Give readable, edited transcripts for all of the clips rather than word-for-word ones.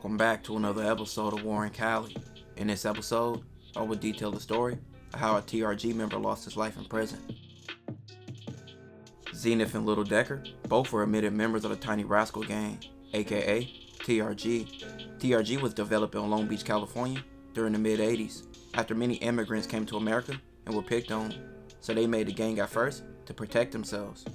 Welcome back to another episode of Warren Cali. In this episode, I will detail the story of how a TRG member lost his life in prison. Zenith and Lil Decker both were admitted members of the Tiny Raskal gang, aka TRG. TRG was developed in Long Beach, California during the mid-80s after many immigrants came to America and were picked on, so they made the gang at first to protect themselves.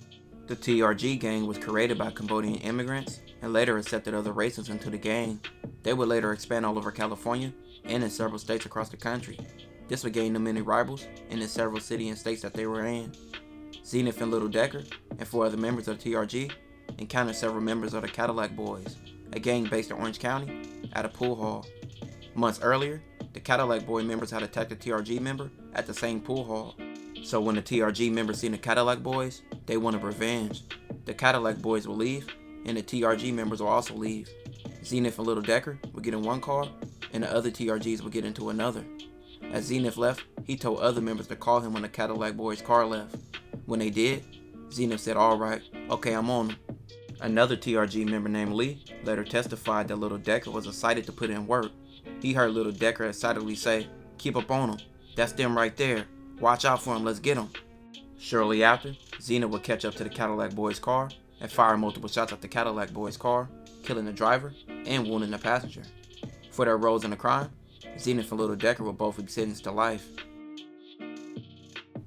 The TRG gang was created by Cambodian immigrants and later accepted other races into the gang. They would later expand all over California and in several states across the country. This would gain them many rivals in the several cities and states that they were in. Zenith and Lil Decker and 4 other members of the TRG encountered several members of the Cadillac Boys, a gang based in Orange County, at a pool hall. Months earlier, the Cadillac Boy members had attacked a TRG member at the same pool hall. So when the TRG members seen the Cadillac Boys, they wanted revenge. The Cadillac Boys will leave, and the TRG members will also leave. Zenith and Lil Decker would get in one car, and the other TRGs would get into another. As Zenith left, he told other members to call him when the Cadillac Boys' car left. When they did, Zenith said, "Alright, okay, I'm on them." Another TRG member named Lee later testified that Lil Decker was excited to put in work. He heard Lil Decker excitedly say, "Keep up on them. That's them right there. Watch out for them, let's get them." Shortly after, Zenith would catch up to the Cadillac Boys' car and fire multiple shots at the Cadillac Boys' car, killing the driver and wounding the passenger. For their roles in the crime, Zenith and Lil Decker were both sentenced to life.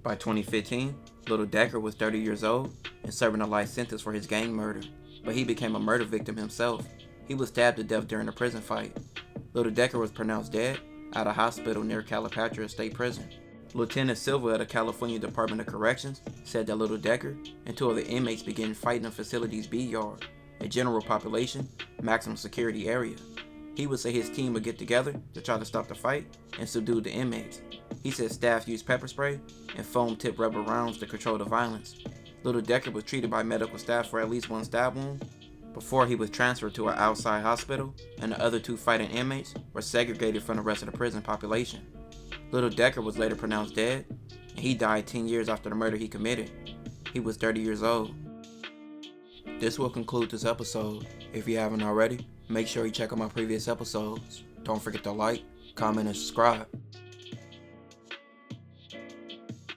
By 2015, Lil Decker was 30 years old and serving a life sentence for his gang murder, but he became a murder victim himself. He was stabbed to death during a prison fight. Lil Decker was pronounced dead at a hospital near Calipatria State Prison. Lieutenant Silva of the California Department of Corrections said that Lil Decker and 2 other inmates began fighting in facility's B yard, a general population, maximum security area. He would say his team would get together to try to stop the fight and subdue the inmates. He said staff used pepper spray and foam-tipped rubber rounds to control the violence. Lil Decker was treated by medical staff for at least 1 stab wound before he was transferred to an outside hospital, and the other 2 fighting inmates were segregated from the rest of the prison population. Lil Decker was later pronounced dead, and he died 10 years after the murder he committed. He was 30 years old. This will conclude this episode. If you haven't already, make sure you check out my previous episodes. Don't forget to like, comment, and subscribe.